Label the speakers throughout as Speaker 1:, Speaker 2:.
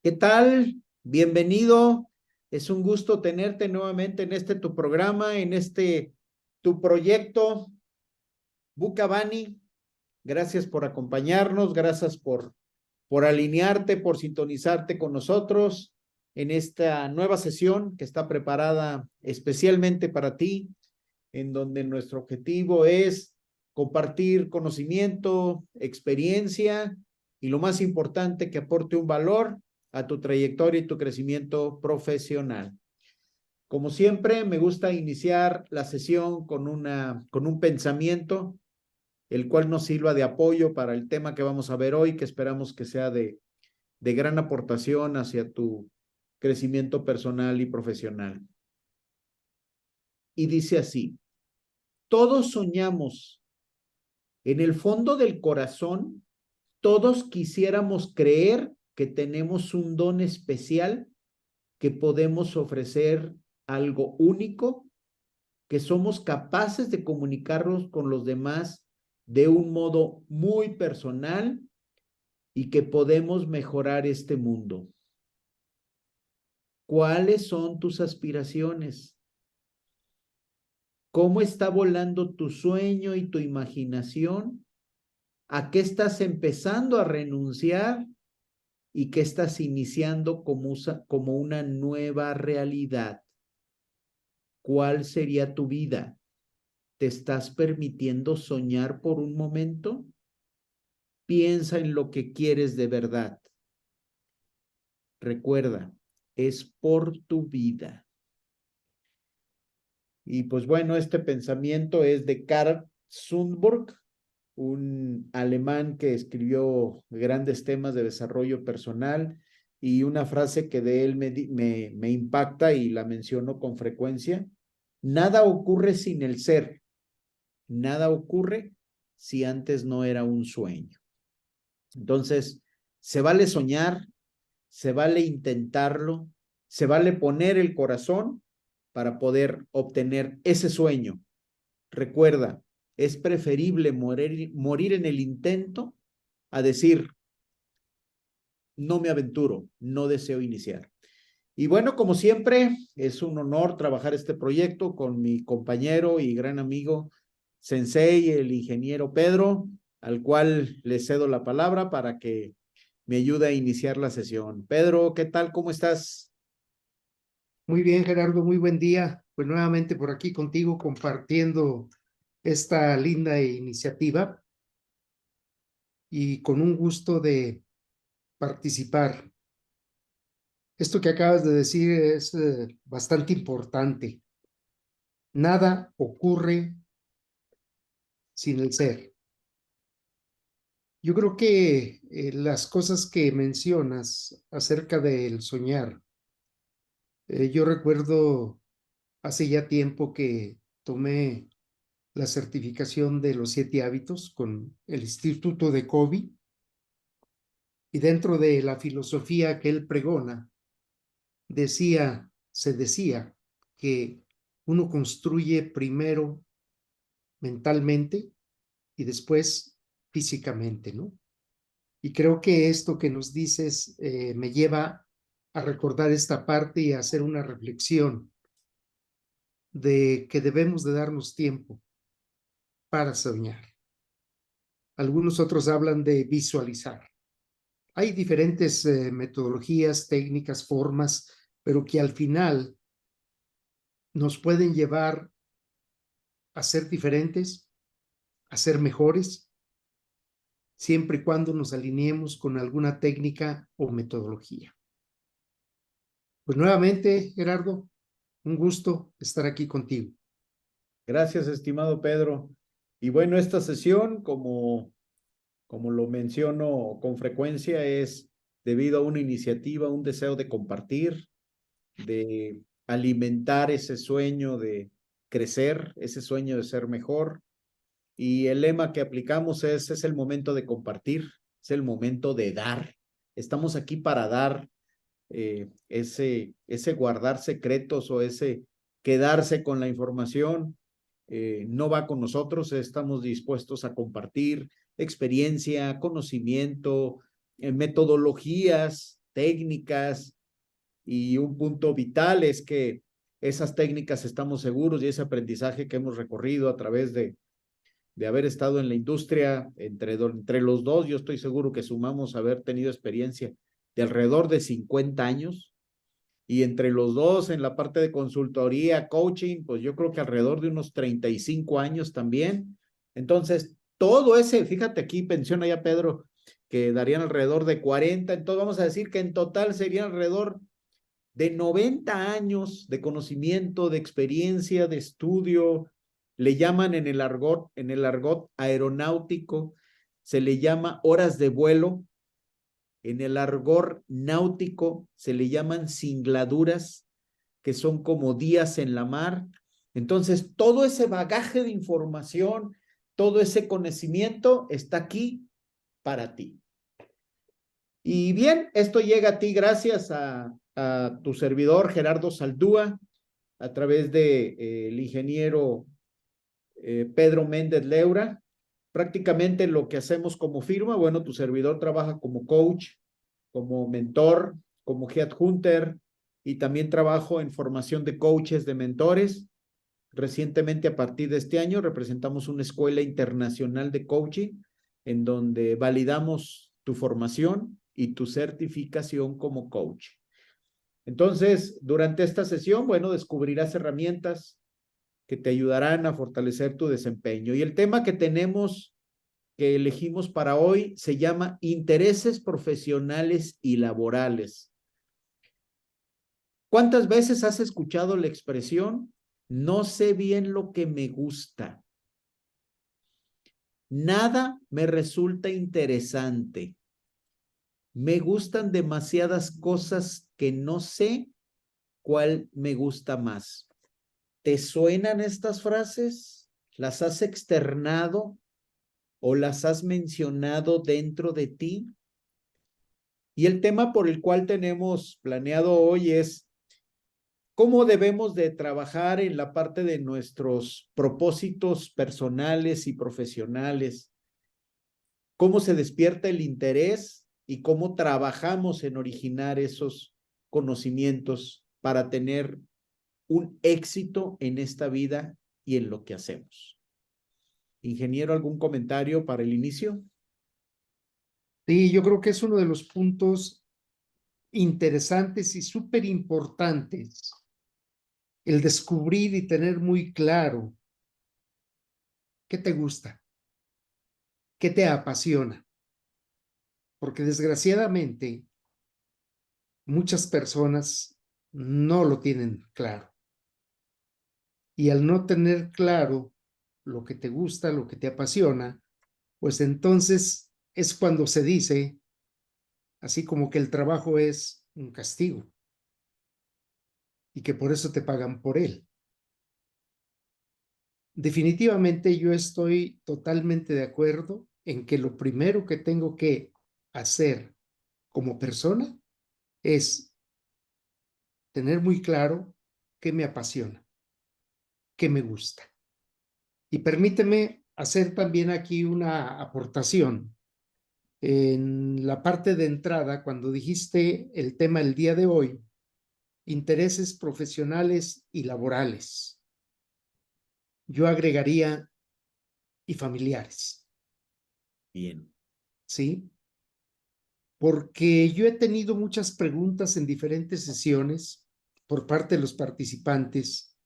Speaker 1: ¿Qué tal? Bienvenido. Es un gusto tenerte nuevamente en este tu programa, en este tu proyecto, Bucabani. Gracias por acompañarnos, gracias por alinearte, por sintonizarte con nosotros en esta nueva sesión que está preparada especialmente para ti, en donde nuestro objetivo es compartir conocimiento, experiencia y lo más importante, que aporte un valor a tu trayectoria y tu crecimiento profesional. Como siempre, me gusta iniciar la sesión con un pensamiento, el cual nos sirva de apoyo para el tema que vamos a ver hoy, que esperamos que sea de gran aportación hacia tu crecimiento personal y profesional. Y dice así: todos soñamos. En el fondo del corazón, todos quisiéramos creer que tenemos un don especial, que podemos ofrecer algo único, que somos capaces de comunicarnos con los demás de un modo muy personal y que podemos mejorar este mundo. ¿Cuáles son tus aspiraciones? ¿Cómo está volando tu sueño y tu imaginación? ¿A qué estás empezando a renunciar y qué estás iniciando como una nueva realidad? ¿Cuál sería tu vida? ¿Te estás permitiendo soñar por un momento? Piensa en lo que quieres de verdad. Recuerda, es por tu vida. Y pues bueno, este pensamiento es de Carl Sundberg, un alemán que escribió grandes temas de desarrollo personal, y una frase que de él me impacta y la menciono con frecuencia: nada ocurre sin el ser, nada ocurre si antes no era un sueño. Entonces, se vale soñar, se vale intentarlo, se vale poner el corazón para poder obtener ese sueño. Recuerda, es preferible morir en el intento a decir, no me aventuro, no deseo iniciar. Y bueno, como siempre, es un honor trabajar este proyecto con mi compañero y gran amigo Sensei, el ingeniero Pedro, al cual le cedo la palabra para que me ayude a iniciar la sesión. Pedro, ¿qué tal? ¿Cómo estás?
Speaker 2: Muy bien, Gerardo, muy buen día. Pues nuevamente por aquí contigo compartiendo esta linda iniciativa y con un gusto de participar. Esto que acabas de decir es bastante importante. Nada ocurre sin el ser. Yo creo que las cosas que mencionas acerca del soñar, yo recuerdo hace ya tiempo que tomé la certificación de los 7 hábitos con el Instituto de Covey, y dentro de la filosofía que él pregona, se decía que uno construye primero mentalmente y después físicamente, ¿no? Y creo que esto que nos dices me lleva a recordar esta parte y a hacer una reflexión de que debemos de darnos tiempo para soñar. Algunos otros hablan de visualizar. Hay diferentes metodologías, técnicas, formas, pero que al final nos pueden llevar a ser diferentes, a ser mejores, siempre y cuando nos alineemos con alguna técnica o metodología. Pues nuevamente, Gerardo, un gusto estar aquí contigo.
Speaker 1: Gracias, estimado Pedro. Y bueno, esta sesión, como lo menciono con frecuencia, es debido a una iniciativa, un deseo de compartir, de alimentar ese sueño de crecer, ese sueño de ser mejor. Y el lema que aplicamos es el momento de compartir, es el momento de dar. Estamos aquí para dar, ese guardar secretos o ese quedarse con la información, no va con nosotros. Estamos dispuestos a compartir experiencia, conocimiento, metodologías, técnicas, y un punto vital es que esas técnicas estamos seguros y ese aprendizaje que hemos recorrido a través de haber estado en la industria, entre los dos, yo estoy seguro que sumamos haber tenido experiencia de alrededor de 50 años y entre los dos en la parte de consultoría, coaching, pues yo creo que alrededor de unos 35 años también. Entonces, todo ese, fíjate aquí, menciona ya Pedro, que darían alrededor de 40, entonces vamos a decir que en total serían alrededor de 90 años de conocimiento, de experiencia, de estudio. Le llaman en el argot aeronáutico, se le llama horas de vuelo. En el argot náutico se le llaman singladuras, que son como días en la mar. Entonces, todo ese bagaje de información, todo ese conocimiento está aquí para ti. Y bien, esto llega a ti gracias a tu servidor Gerardo Saldúa, a través de el ingeniero Pedro Méndez Leura. Prácticamente lo que hacemos como firma, bueno, tu servidor trabaja como coach, como mentor, como headhunter y también trabajo en formación de coaches, de mentores. Recientemente, a partir de este año, representamos una escuela internacional de coaching en donde validamos tu formación y tu certificación como coach. Entonces, durante esta sesión, bueno, descubrirás herramientas que te ayudarán a fortalecer tu desempeño. Y el tema que tenemos, que elegimos para hoy, se llama intereses profesionales y laborales. ¿Cuántas veces has escuchado la expresión, no sé bien lo que me gusta? Nada me resulta interesante. Me gustan demasiadas cosas que no sé cuál me gusta más. ¿Te suenan estas frases? ¿Las has externado o las has mencionado dentro de ti? Y el tema por el cual tenemos planeado hoy es cómo debemos de trabajar en la parte de nuestros propósitos personales y profesionales, cómo se despierta el interés y cómo trabajamos en originar esos conocimientos para tener un éxito en esta vida y en lo que hacemos. Ingeniero, ¿algún comentario para el inicio?
Speaker 2: Sí, yo creo que es uno de los puntos interesantes y súper importantes el descubrir y tener muy claro qué te gusta, qué te apasiona, porque desgraciadamente muchas personas no lo tienen claro. Y al no tener claro lo que te gusta, lo que te apasiona, pues entonces es cuando se dice, así como que el trabajo es un castigo y que por eso te pagan por él. Definitivamente yo estoy totalmente de acuerdo en que lo primero que tengo que hacer como persona es tener muy claro qué me apasiona, qué me gusta. Y permíteme hacer también aquí una aportación. En la parte de entrada, cuando dijiste el tema el día de hoy, intereses profesionales y laborales, yo agregaría y familiares,
Speaker 1: Bien.
Speaker 2: ¿sí? Porque yo he tenido muchas preguntas en diferentes sesiones por parte de los participantes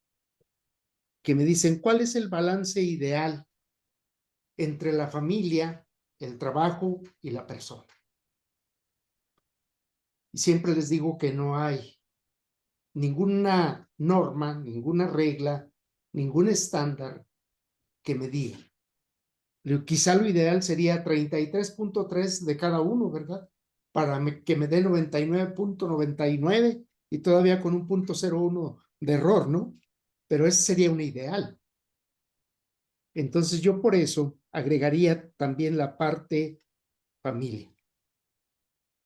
Speaker 2: que me dicen, ¿cuál es el balance ideal entre la familia, el trabajo y la persona? Y siempre les digo que no hay ninguna norma, ninguna regla, ningún estándar que me diga. Quizá lo ideal sería 33.3 de cada uno, ¿verdad? Para que me dé 99.99 y todavía con un 0.01 de error, ¿no? Pero ese sería un ideal. Entonces yo por eso agregaría también la parte familia.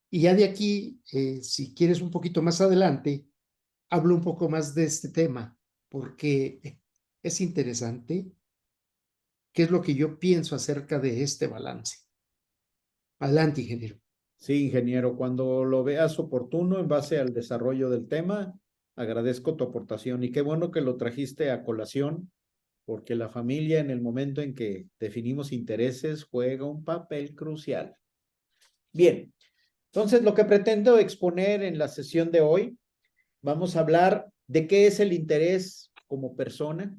Speaker 2: Y ya de aquí, si quieres un poquito más adelante, hablo un poco más de este tema, porque es interesante qué es lo que yo pienso acerca de este balance. Adelante, ingeniero.
Speaker 1: Sí, ingeniero, cuando lo veas oportuno en base al desarrollo del tema, agradezco tu aportación y qué bueno que lo trajiste a colación, porque la familia en el momento en que definimos intereses juega un papel crucial. Bien, entonces lo que pretendo exponer en la sesión de hoy, vamos a hablar de qué es el interés como persona,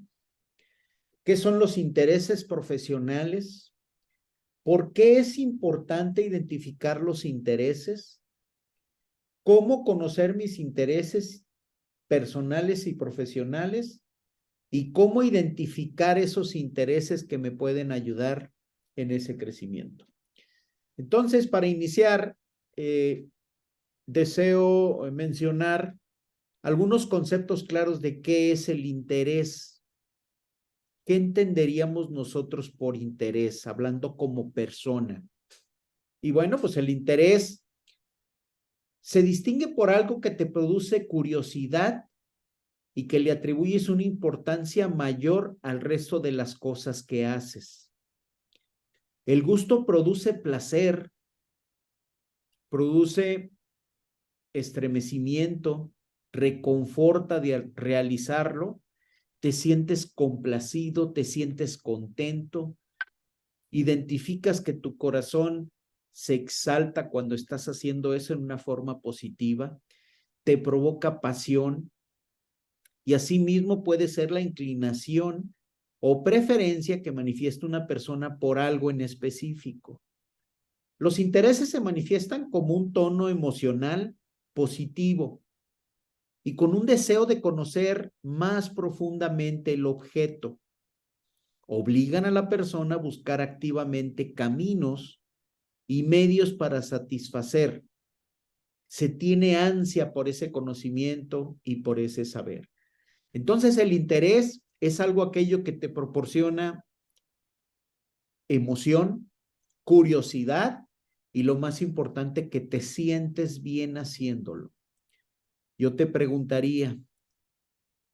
Speaker 1: qué son los intereses profesionales, por qué es importante identificar los intereses, cómo conocer mis intereses personales y profesionales y cómo identificar esos intereses que me pueden ayudar en ese crecimiento. Entonces, para iniciar, deseo mencionar algunos conceptos claros de qué es el interés. ¿Qué entenderíamos nosotros por interés, hablando como persona? Y bueno, pues el interés se distingue por algo que te produce curiosidad y que le atribuyes una importancia mayor al resto de las cosas que haces. El gusto produce placer, produce estremecimiento, reconforta de realizarlo, te sientes complacido, te sientes contento, identificas que tu corazón se exalta cuando estás haciendo eso en una forma positiva, te provoca pasión y asimismo puede ser la inclinación o preferencia que manifiesta una persona por algo en específico. Los intereses se manifiestan como un tono emocional positivo y con un deseo de conocer más profundamente el objeto. Obligan a la persona a buscar activamente caminos y medios para satisfacer. Se tiene ansia por ese conocimiento y por ese saber. Entonces el interés es algo aquello que te proporciona emoción, curiosidad y lo más importante, que te sientes bien haciéndolo. Yo te preguntaría,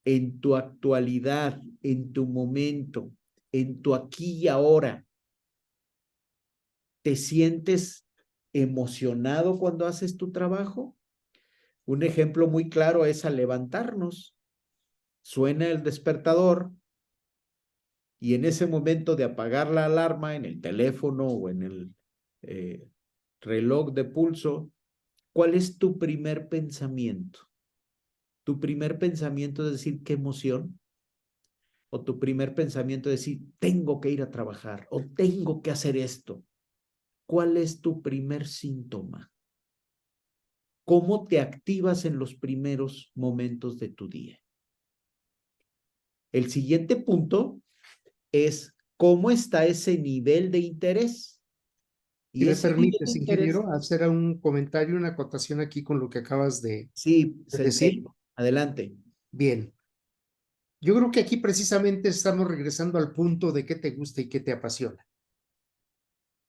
Speaker 1: en tu actualidad, en tu momento, en tu aquí y ahora, ¿te sientes emocionado cuando haces tu trabajo? Un ejemplo muy claro es al levantarnos. Suena el despertador y en ese momento de apagar la alarma en el teléfono o en el eh, reloj de pulso, ¿cuál es tu primer pensamiento? Tu primer pensamiento es decir, qué emoción. O tu primer pensamiento es decir, tengo que ir a trabajar o tengo que hacer esto. ¿Cuál es tu primer síntoma? ¿Cómo te activas en los primeros momentos de tu día? El siguiente punto es cómo está ese nivel de interés.
Speaker 2: Si
Speaker 1: Y
Speaker 2: me
Speaker 1: ese nivel de
Speaker 2: permites,
Speaker 1: interés,
Speaker 2: ingeniero, hacer un comentario, una acotación aquí con lo que acabas
Speaker 1: sí,
Speaker 2: de decir.
Speaker 1: sensei, adelante.
Speaker 2: Bien, yo creo que aquí precisamente estamos regresando al punto de qué te gusta y qué te apasiona.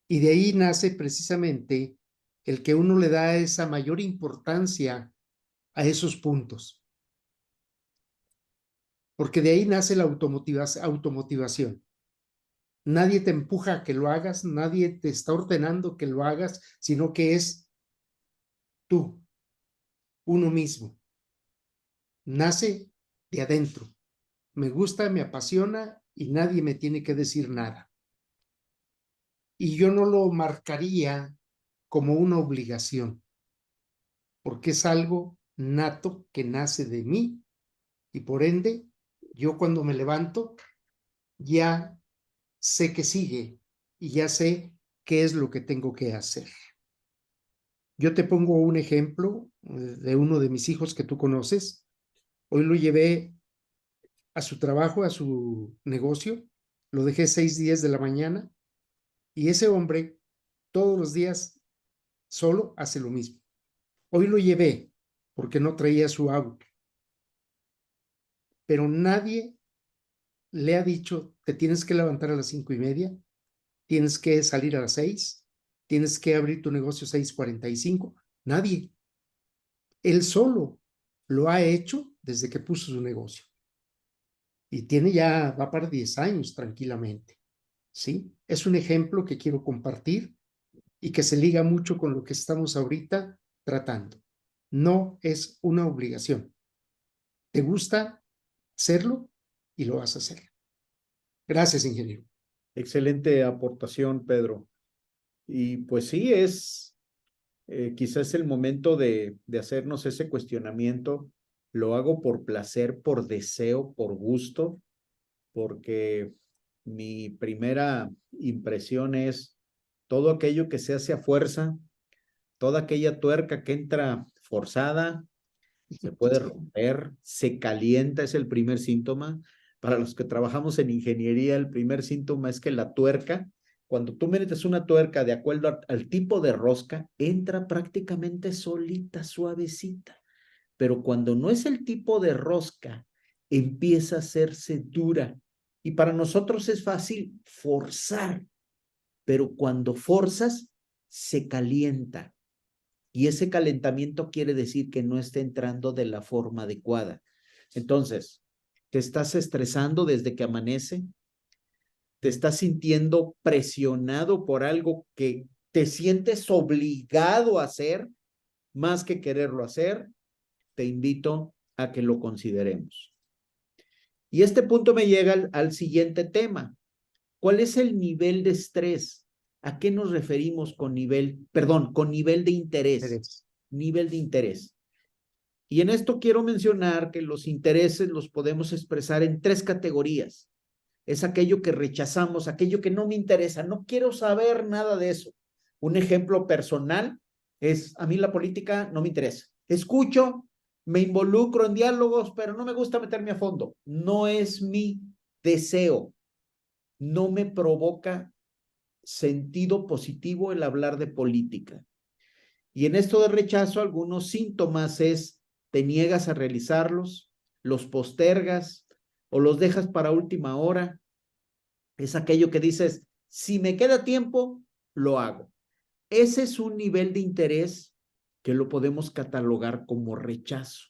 Speaker 2: Y de ahí nace precisamente el que uno le da esa mayor importancia a esos puntos, porque de ahí nace la automotivación. Nadie te empuja a que lo hagas, nadie te está ordenando que lo hagas, sino que es tú, uno mismo. Nace de adentro. Me gusta, me apasiona y nadie me tiene que decir nada. Y yo no lo marcaría como una obligación, porque es algo nato que nace de mí y por ende, yo cuando me levanto ya sé que sigue y ya sé qué es lo que tengo que hacer. Yo te pongo un ejemplo de uno de mis hijos que tú conoces. Hoy lo llevé a su trabajo, a su negocio, lo dejé 6:10 de la mañana y ese hombre todos los días solo hace lo mismo. Hoy lo llevé porque no traía su auto, pero nadie le ha dicho, te tienes que levantar a las 5:30, tienes que salir a las 6, tienes que abrir tu negocio 6:45. Nadie. Él solo lo ha hecho desde que puso su negocio. Y tiene ya, va para 10 años tranquilamente. ¿Sí? Es un ejemplo que quiero compartir y que se liga mucho con lo que estamos ahorita tratando. No es una obligación. ¿Te gusta hacerlo? Y lo vas a hacer. Gracias, ingeniero.
Speaker 1: Excelente aportación, Pedro. Y pues sí, quizás el momento de hacernos ese cuestionamiento. Lo hago por placer, por deseo, por gusto, porque mi primera impresión es todo aquello que se hace a fuerza, toda aquella tuerca que entra forzada, se puede romper, se calienta, es el primer síntoma. Para los que trabajamos en ingeniería, el primer síntoma es que la tuerca, cuando tú metes una tuerca de acuerdo al tipo de rosca, entra prácticamente solita, suavecita. Pero cuando no es el tipo de rosca, empieza a hacerse dura. Y para nosotros es fácil forzar, pero cuando forzas, se calienta. Y ese calentamiento quiere decir que no está entrando de la forma adecuada. Entonces, ¿te estás estresando desde que amanece? ¿Te estás sintiendo presionado por algo que te sientes obligado a hacer más que quererlo hacer? Te invito a que lo consideremos. Y este punto me llega al siguiente tema. ¿Cuál es el nivel de estrés? ¿A qué nos referimos con con nivel de interés? Nivel de interés. Y en esto quiero mencionar que los intereses los podemos expresar en tres categorías. Es aquello que rechazamos, aquello que no me interesa, no quiero saber nada de eso. Un ejemplo personal es, a mí la política no me interesa. Escucho, me involucro en diálogos, pero no me gusta meterme a fondo. No es mi deseo, no me provoca sentido positivo el hablar de política. Y en esto de rechazo, algunos síntomas es, te niegas a realizarlos, los postergas o los dejas para última hora. Es aquello que dices, si me queda tiempo, lo hago. Ese es un nivel de interés que lo podemos catalogar como rechazo.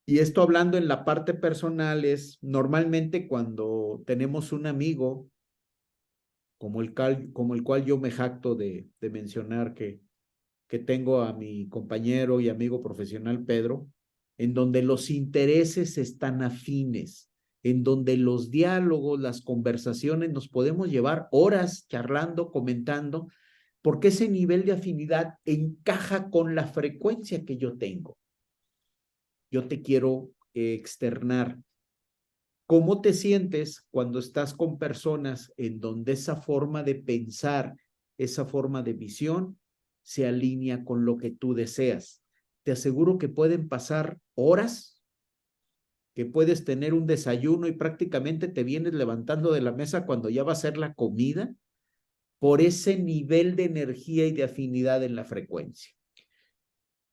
Speaker 1: Y esto hablando en la parte personal es normalmente cuando tenemos un amigo como el cual yo me jacto de mencionar que tengo a mi compañero y amigo profesional Pedro, en donde los intereses están afines, en donde los diálogos, las conversaciones nos podemos llevar horas charlando, comentando, porque ese nivel de afinidad encaja con la frecuencia que yo tengo. Yo te quiero externar cómo te sientes cuando estás con personas en donde esa forma de pensar, esa forma de visión se alinea con lo que tú deseas. Te aseguro que pueden pasar horas, que puedes tener un desayuno y prácticamente te vienes levantando de la mesa cuando ya va a ser la comida por ese nivel de energía y de afinidad en la frecuencia.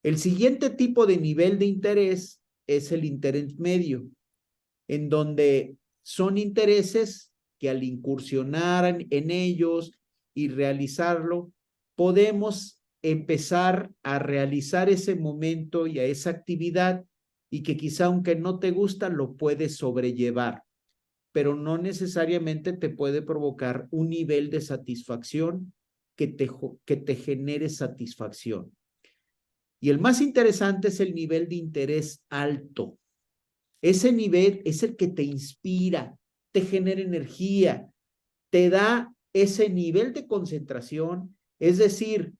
Speaker 1: El siguiente tipo de nivel de interés es el interés medio, en donde son intereses que al incursionar en ellos y realizarlo, podemos empezar a realizar ese momento y a esa actividad y que quizá aunque no te gusta, lo puedes sobrellevar, pero no necesariamente te puede provocar un nivel de satisfacción que te genere satisfacción. Y el más interesante es el nivel de interés alto. Ese nivel es el que te inspira, te genera energía, te da ese nivel de concentración, es decir,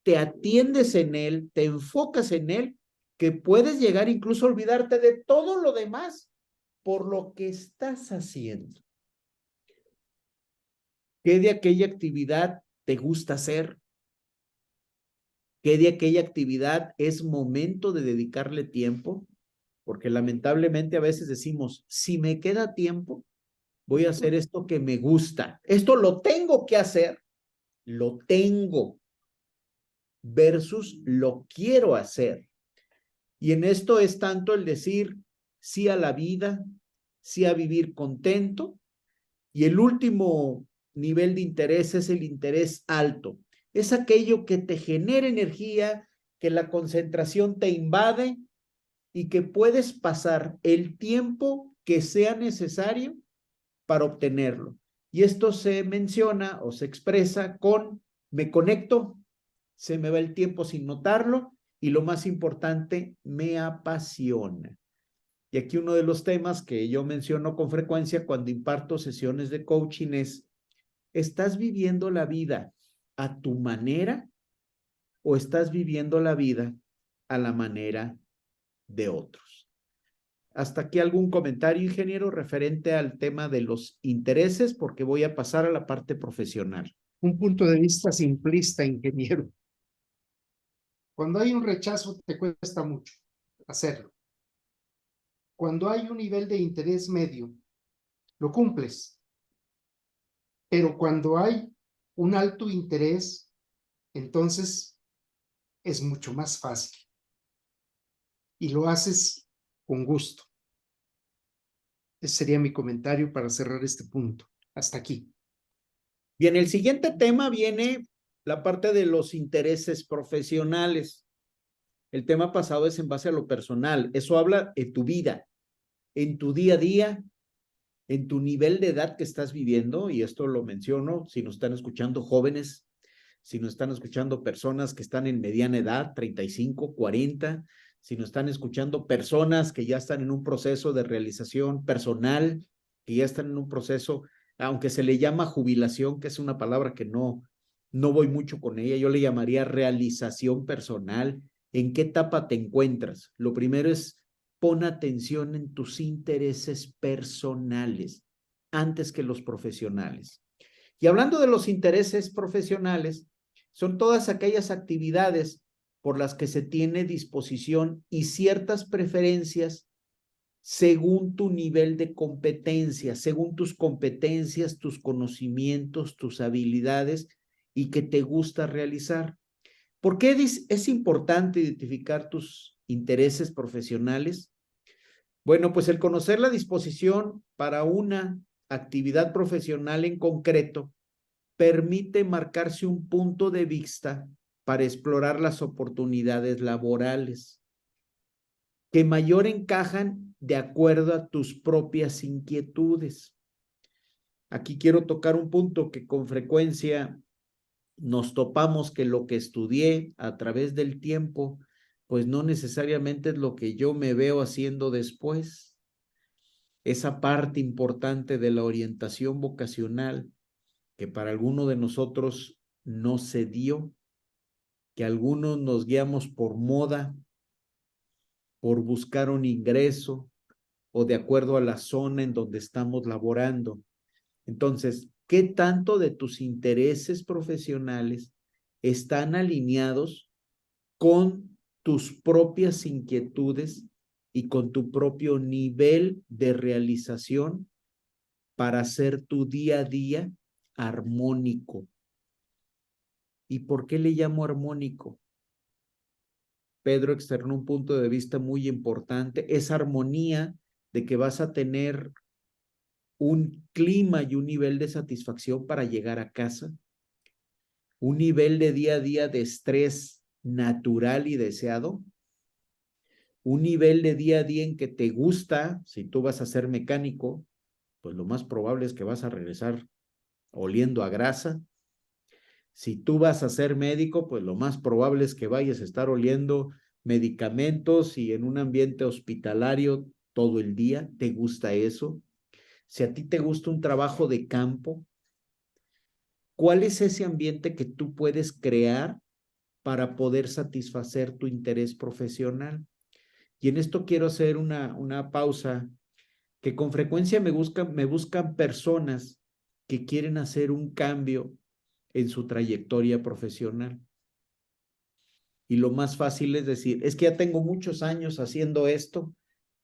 Speaker 1: te atiendes en él, te enfocas en él, que puedes llegar incluso a olvidarte de todo lo demás por lo que estás haciendo. ¿Qué de aquella actividad te gusta hacer? ¿Qué de aquella actividad es momento de dedicarle tiempo? Porque lamentablemente a veces decimos, si me queda tiempo, voy a hacer esto que me gusta. Esto lo tengo que hacer, lo tengo, versus lo quiero hacer. Y en esto es tanto el decir sí a la vida, sí a vivir contento. Y el último nivel de interés es el interés alto. Es aquello que te genera energía, que la concentración te invade y que puedes pasar el tiempo que sea necesario para obtenerlo. Y esto se menciona o se expresa con me conecto, se me va el tiempo sin notarlo y lo más importante, me apasiona. Y aquí uno de los temas que yo menciono con frecuencia cuando imparto sesiones de coaching es, ¿estás viviendo la vida a tu manera o estás viviendo la vida a la manera de otros? Hasta aquí algún comentario, ingeniero, referente al tema de los intereses, porque voy a pasar a la parte profesional.
Speaker 2: Un punto de vista simplista, ingeniero. Cuando hay un rechazo, te cuesta mucho hacerlo. Cuando hay un nivel de interés medio, lo cumples. Pero cuando hay un alto interés, entonces es mucho más fácil. Y lo haces con gusto. Ese sería mi comentario para cerrar este punto. Hasta aquí.
Speaker 1: Bien, el siguiente tema viene la parte de los intereses profesionales. El tema pasado es en base a lo personal. Eso habla en tu vida, en tu día a día, en tu nivel de edad que estás viviendo, y esto lo menciono, si nos están escuchando jóvenes, si nos están escuchando personas que están en mediana edad, 35, 40, si nos están escuchando personas que ya están en un proceso de realización personal, que ya están en un proceso, aunque se le llama jubilación, que es una palabra que no voy mucho con ella, yo le llamaría realización personal. ¿En qué etapa te encuentras? Lo primero es pon atención en tus intereses personales antes que los profesionales. Y hablando de los intereses profesionales, son todas aquellas actividades por las que se tiene disposición y ciertas preferencias según tu nivel de competencia, según tus competencias, tus conocimientos, tus habilidades y que te gusta realizar. ¿Por qué es importante identificar tus intereses profesionales? Bueno, pues el conocer la disposición para una actividad profesional en concreto permite marcarse un punto de vista para explorar las oportunidades laborales que mayor encajan de acuerdo a tus propias inquietudes. Aquí quiero tocar un punto que con frecuencia nos topamos, que lo que estudié a través del tiempo, pues no necesariamente es lo que yo me veo haciendo después. Esa parte importante de la orientación vocacional que para alguno de nosotros no se dio, que algunos nos guiamos por moda, por buscar un ingreso o de acuerdo a la zona en donde estamos laborando. Entonces, ¿qué tanto de tus intereses profesionales están alineados con tus propias inquietudes y con tu propio nivel de realización para hacer tu día a día armónico? ¿Y por qué le llamo armónico? Pedro externó un punto de vista muy importante, esa armonía de que vas a tener un clima y un nivel de satisfacción para llegar a casa, un nivel de día a día de estrés natural y deseado, un nivel de día a día en que te gusta. Si tú vas a ser mecánico, pues lo más probable es que vas a regresar oliendo a grasa. Si tú vas a ser médico, pues lo más probable es que vayas a estar oliendo medicamentos y en un ambiente hospitalario todo el día. ¿Te gusta eso? Si a ti te gusta un trabajo de campo, ¿cuál es ese ambiente que tú puedes crear para poder satisfacer tu interés profesional? Y en esto quiero hacer una pausa, que con frecuencia me buscan personas que quieren hacer un cambio en su trayectoria profesional. Y lo más fácil es decir, es que ya tengo muchos años haciendo esto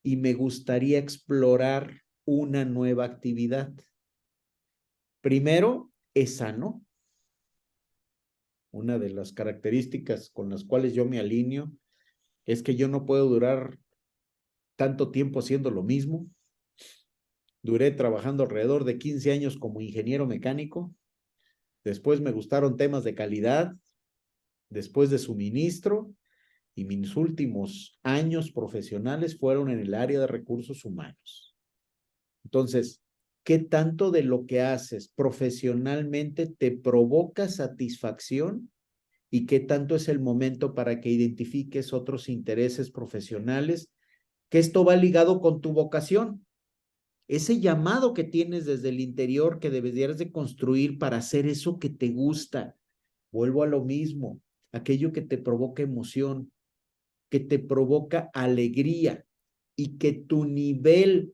Speaker 1: y me gustaría explorar una nueva actividad. Primero, es sano. Una de las características con las cuales yo me alineo es que yo no puedo durar tanto tiempo haciendo lo mismo. Duré trabajando alrededor de 15 años como ingeniero mecánico. Después me gustaron temas de calidad, después de suministro, y mis últimos años profesionales fueron en el área de recursos humanos. Entonces, ¿Qué tanto de lo que haces profesionalmente te provoca satisfacción? ¿Y qué tanto es el momento para que identifiques otros intereses profesionales? Que esto va ligado con tu vocación, ese llamado que tienes desde el interior que deberías de construir para hacer eso que te gusta. Vuelvo a lo mismo, aquello que te provoca emoción, que te provoca alegría y que tu nivel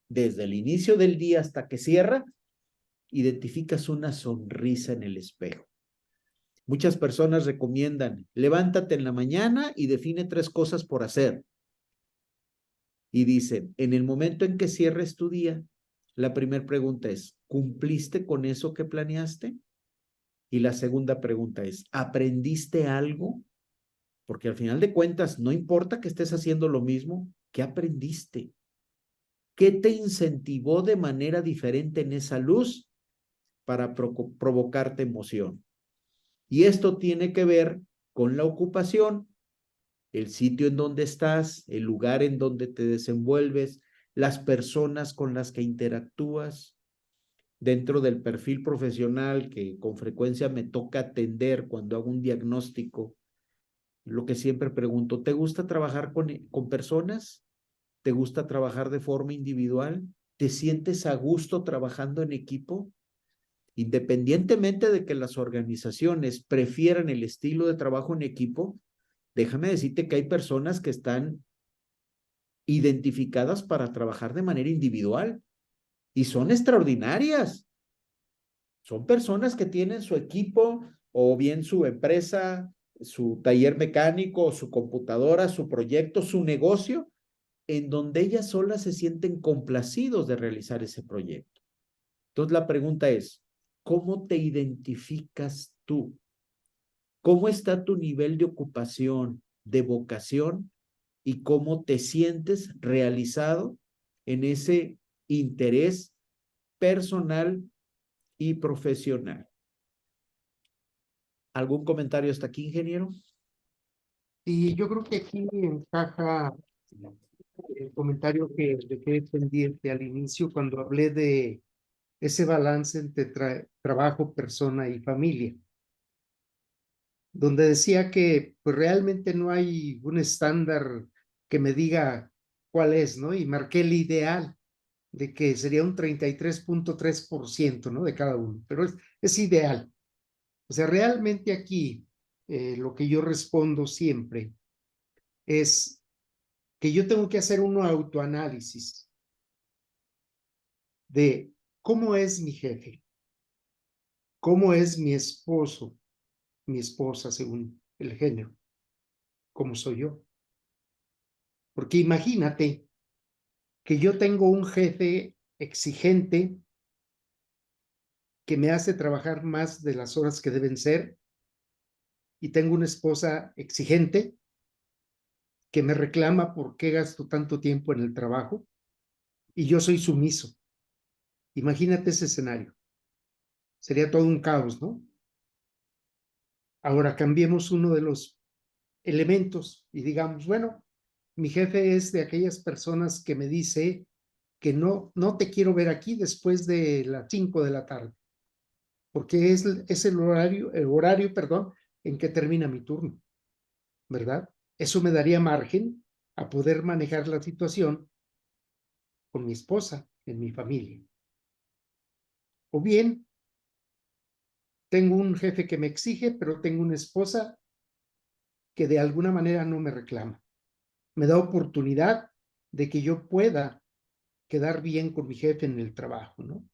Speaker 1: desde el inicio del día hasta que cierra, identificas una sonrisa en el espejo. Muchas personas recomiendan, levántate en la mañana y define 3 cosas por hacer. Y dicen, en el momento en que cierres tu día, la primera pregunta es, ¿cumpliste con eso que planeaste? Y la segunda pregunta es, ¿aprendiste algo? Porque al final de cuentas, no importa que estés haciendo lo mismo, ¿qué aprendiste? ¿Qué te incentivó de manera diferente en esa luz para provocarte emoción? Y esto tiene que ver con la ocupación, el sitio en donde estás, el lugar en donde te desenvuelves, las personas con las que interactúas. Dentro del perfil profesional que con frecuencia me toca atender cuando hago un diagnóstico, lo que siempre pregunto, ¿te gusta trabajar con personas? ¿Te gusta trabajar de forma individual? ¿Te sientes a gusto trabajando en equipo? Independientemente de que las organizaciones prefieran el estilo de trabajo en equipo, déjame decirte que hay personas que están identificadas para trabajar de manera individual y son extraordinarias. Son personas que tienen su equipo o bien su empresa, su taller mecánico, su computadora, su proyecto, su negocio, en donde ellas solas se sienten complacidos de realizar ese proyecto. Entonces la pregunta es, ¿cómo te identificas tú? ¿Cómo está tu nivel de ocupación, de vocación y cómo te sientes realizado en ese interés personal y profesional? ¿Algún comentario hasta aquí, ingeniero?
Speaker 2: Y yo creo que aquí encaja el comentario que dejé pendiente al inicio cuando hablé de ese balance entre trabajo, persona y familia, donde decía que pues realmente no hay un estándar que me diga cuál es, ¿no? Y marqué el ideal de que sería un 33.3%, ¿no? De cada uno, pero es ideal. O sea, realmente aquí lo que yo respondo siempre es que yo tengo que hacer un autoanálisis de cómo es mi jefe, cómo es mi esposo, mi esposa según el género, cómo soy yo. Porque imagínate que yo tengo un jefe exigente que me hace trabajar más de las horas que deben ser y tengo una esposa exigente que me reclama por qué gasto tanto tiempo en el trabajo y yo soy sumiso. Imagínate ese escenario. Sería todo un caos, ¿no? Ahora cambiemos uno de los elementos y digamos, bueno, mi jefe es de aquellas personas que me dice que no te quiero ver aquí después de las 5 de la tarde, porque es el horario, perdón, en que termina mi turno, ¿verdad? Eso me daría margen a poder manejar la situación con mi esposa, en mi familia. O bien, tengo un jefe que me exige, pero tengo una esposa que de alguna manera no me reclama. Me da oportunidad de que yo pueda quedar bien con mi jefe en el trabajo, ¿no?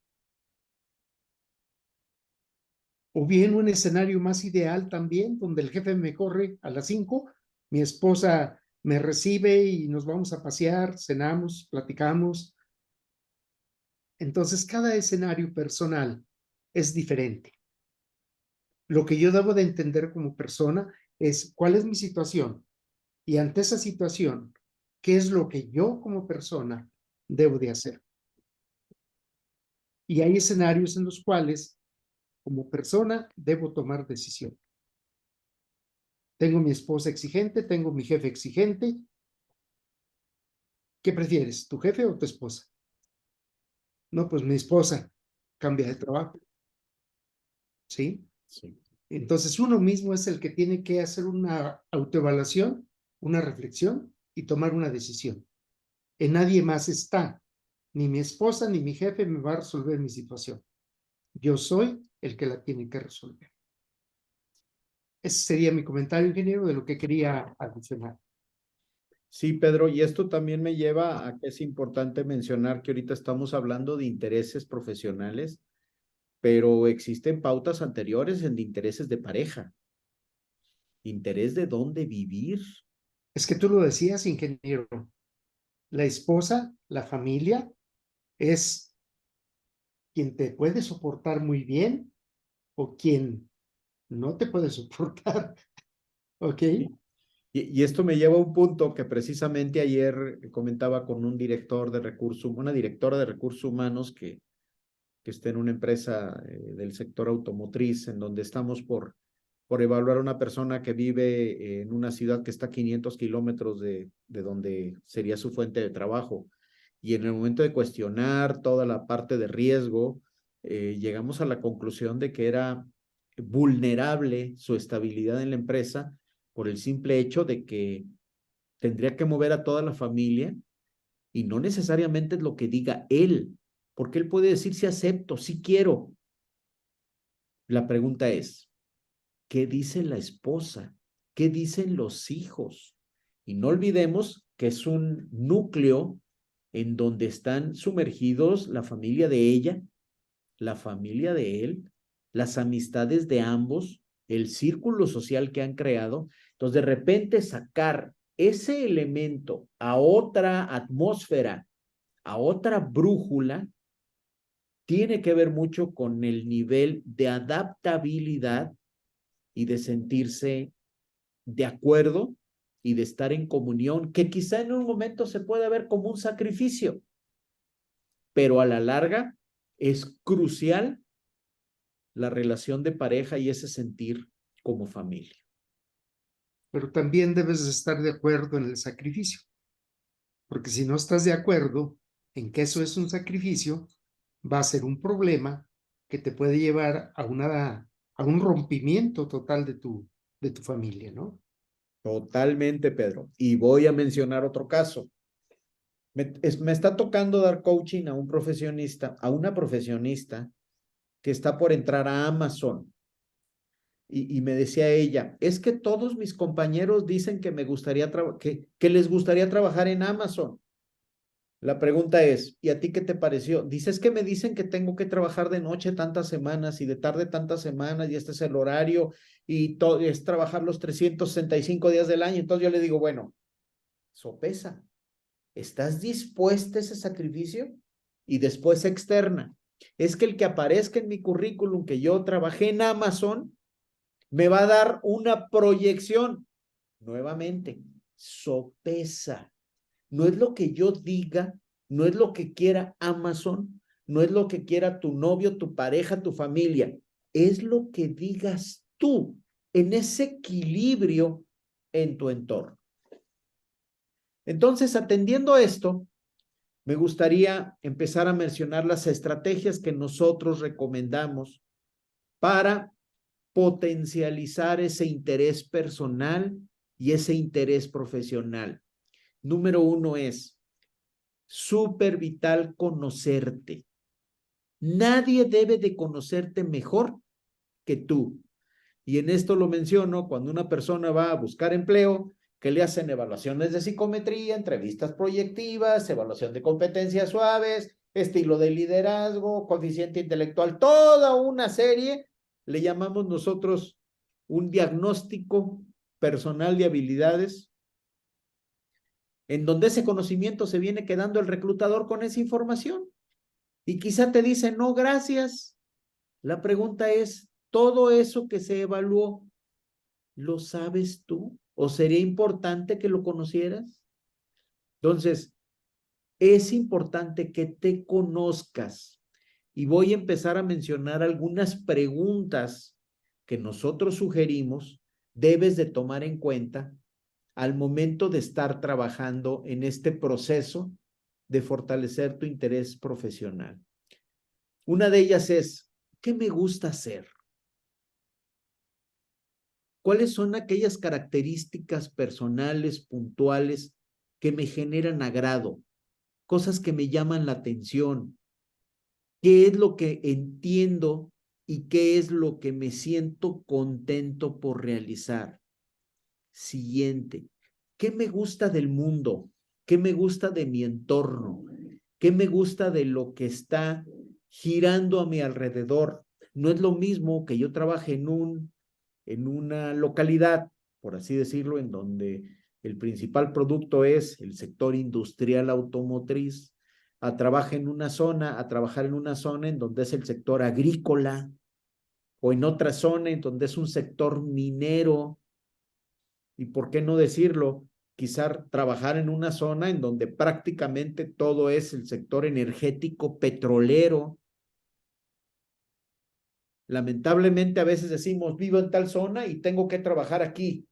Speaker 2: O bien un escenario más ideal también, donde el jefe me corre a las 5, mi esposa me recibe y nos vamos a pasear, cenamos, platicamos. Entonces, cada escenario personal es diferente. Lo que yo debo de entender como persona es cuál es mi situación y ante esa situación, qué es lo que yo como persona debo de hacer. Y hay escenarios en los cuales como persona debo tomar decisión. Tengo mi esposa exigente, tengo mi jefe exigente. ¿Qué prefieres, tu jefe o tu esposa? No, pues mi esposa cambia de trabajo, ¿sí?
Speaker 1: Sí.
Speaker 2: Entonces uno mismo es el que tiene que hacer una autoevaluación, una reflexión y tomar una decisión. En nadie más está. Ni mi esposa ni mi jefe me va a resolver mi situación. Yo soy el que la tiene que resolver. Ese sería mi comentario, ingeniero, de lo que quería adicionar.
Speaker 1: Sí, Pedro, y esto también me lleva a que es importante mencionar que ahorita estamos hablando de intereses profesionales, pero existen pautas anteriores en de intereses de pareja, interés de dónde vivir.
Speaker 2: Es que tú lo decías, ingeniero, la esposa, la familia, es quien te puede soportar muy bien o quien no te puede soportar, ¿ok?
Speaker 1: ¿Sí? Y esto me lleva a un punto que precisamente ayer comentaba con un director de recursos, una directora de recursos humanos que está en una empresa del sector automotriz, en donde estamos por evaluar a una persona que vive en una ciudad que está a 500 kilómetros de donde sería su fuente de trabajo. Y en el momento de cuestionar toda la parte de riesgo, llegamos a la conclusión de que era vulnerable su estabilidad en la empresa por el simple hecho de que tendría que mover a toda la familia y no necesariamente es lo que diga él, porque él puede decir si acepto, si quiero. La pregunta es, ¿qué dice la esposa? ¿Qué dicen los hijos? Y no olvidemos que es un núcleo en donde están sumergidos la familia de ella, la familia de él, las amistades de ambos, el círculo social que han creado. Entonces, de repente sacar ese elemento a otra atmósfera, a otra brújula, tiene que ver mucho con el nivel de adaptabilidad y de sentirse de acuerdo y de estar en comunión, que quizá en un momento se puede ver como un sacrificio, pero a la larga es crucial la relación de pareja y ese sentir como familia.
Speaker 2: Pero también debes estar de acuerdo en el sacrificio, porque si no estás de acuerdo en que eso es un sacrificio, va a ser un problema que te puede llevar a un rompimiento total de tu familia, ¿no?
Speaker 1: Totalmente, Pedro. Y voy a mencionar otro caso. Me está tocando dar coaching a un profesionista, a una profesionista que está por entrar a Amazon. Y me decía ella, es que todos mis compañeros dicen que me gustaría que les gustaría trabajar en Amazon. La pregunta es, ¿y a ti qué te pareció? Dices que me dicen que tengo que trabajar de noche tantas semanas y de tarde tantas semanas y este es el horario y todo es trabajar los 365 días del año. Entonces yo le digo, bueno, sopesa, ¿estás dispuesta a ese sacrificio? Y después externa. Es que el que aparezca en mi currículum que yo trabajé en Amazon me va a dar una proyección. Nuevamente, sopesa. No es lo que yo diga, no es lo que quiera Amazon, no es lo que quiera tu novio, tu pareja, tu familia. Es lo que digas tú en ese equilibrio en tu entorno. Entonces, atendiendo a esto, me gustaría empezar a mencionar las estrategias que nosotros recomendamos para potencializar ese interés personal y ese interés profesional. Número uno es súper vital conocerte. Nadie debe de conocerte mejor que tú. Y en esto lo menciono cuando una persona va a buscar empleo, que le hacen evaluaciones de psicometría, entrevistas proyectivas, evaluación de competencias suaves, estilo de liderazgo, coeficiente intelectual, toda una serie, le llamamos nosotros un diagnóstico personal de habilidades, en donde ese conocimiento se viene quedando el reclutador con esa información. Y quizá te dice, no, gracias. La pregunta es, ¿todo eso que se evaluó, lo sabes tú? ¿O sería importante que lo conocieras? Entonces, es importante que te conozcas. Y voy a empezar a mencionar algunas preguntas que nosotros sugerimos debes de tomar en cuenta al momento de estar trabajando en este proceso de fortalecer tu interés profesional. Una de ellas es, ¿qué me gusta hacer? ¿Cuáles son aquellas características personales, puntuales, que me generan agrado? Cosas que me llaman la atención. ¿Qué es lo que entiendo y qué es lo que me siento contento por realizar? Siguiente, ¿qué me gusta del mundo? ¿Qué me gusta de mi entorno? ¿Qué me gusta de lo que está girando a mi alrededor? No es lo mismo que yo trabaje en una localidad, por así decirlo, en donde el principal producto es el sector industrial automotriz, a trabajar en una zona en donde es el sector agrícola, o en otra zona en donde es un sector minero, y por qué no decirlo, quizá trabajar en una zona en donde prácticamente todo es el sector energético petrolero. Lamentablemente a veces decimos, vivo en tal zona y tengo que trabajar aquí.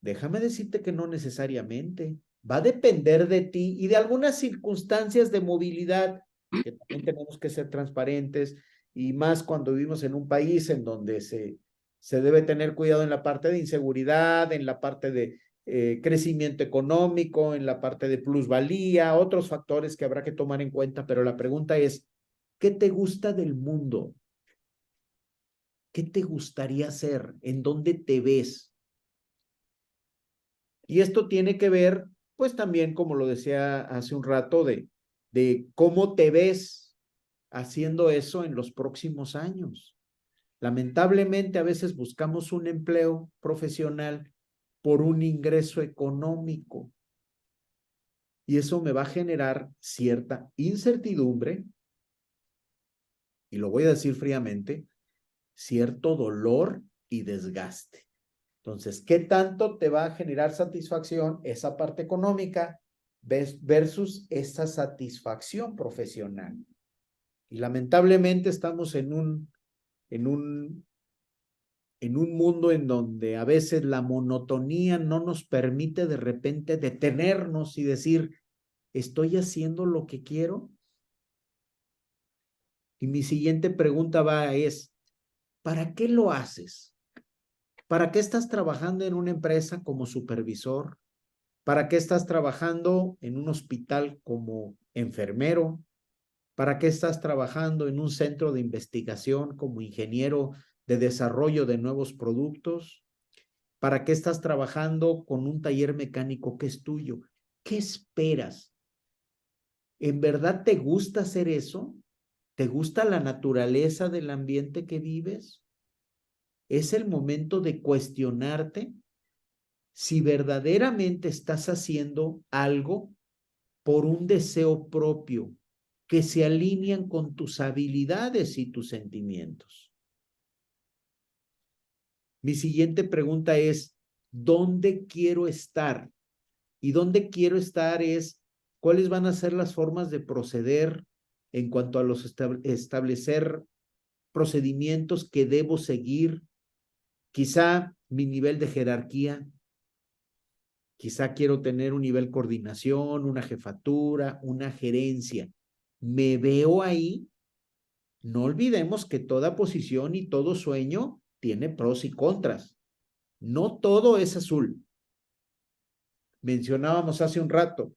Speaker 1: Déjame decirte que no necesariamente. Va a depender de ti y de algunas circunstancias de movilidad, que también tenemos que ser transparentes, y más cuando vivimos en un país en donde se debe tener cuidado en la parte de inseguridad, en la parte de crecimiento económico, en la parte de plusvalía, otros factores que habrá que tomar en cuenta, pero la pregunta es, ¿qué te gusta del mundo? ¿Qué te gustaría hacer? ¿En dónde te ves? Y esto tiene que ver, pues también, como lo decía hace un rato, de cómo te ves haciendo eso en los próximos años. Lamentablemente, a veces buscamos un empleo profesional por un ingreso económico y eso me va a generar cierta incertidumbre, y lo voy a decir fríamente, cierto dolor y desgaste. Entonces, ¿qué tanto te va a generar satisfacción esa parte económica versus esa satisfacción profesional? Y lamentablemente estamos en un, en un mundo en donde a veces la monotonía no nos permite de repente detenernos y decir, ¿estoy haciendo lo que quiero? Y mi siguiente pregunta es, ¿para qué lo haces? ¿Para qué estás trabajando en una empresa como supervisor? ¿Para qué estás trabajando en un hospital como enfermero? ¿Para qué estás trabajando en un centro de investigación como ingeniero de desarrollo de nuevos productos? ¿Para qué estás trabajando con un taller mecánico que es tuyo? ¿Qué esperas? ¿En verdad te gusta hacer eso? ¿Te gusta la naturaleza del ambiente que vives? Es el momento de cuestionarte si verdaderamente estás haciendo algo por un deseo propio que se alinean con tus habilidades y tus sentimientos. Mi siguiente pregunta es, ¿dónde quiero estar? Y dónde quiero estar es, ¿cuáles van a ser las formas de proceder en cuanto a los establecer procedimientos que debo seguir? Quizá mi nivel de jerarquía, quizá quiero tener un nivel coordinación, una jefatura, una gerencia. ¿Me veo ahí? No olvidemos que toda posición y todo sueño tiene pros y contras. No todo es azul. Mencionábamos hace un rato,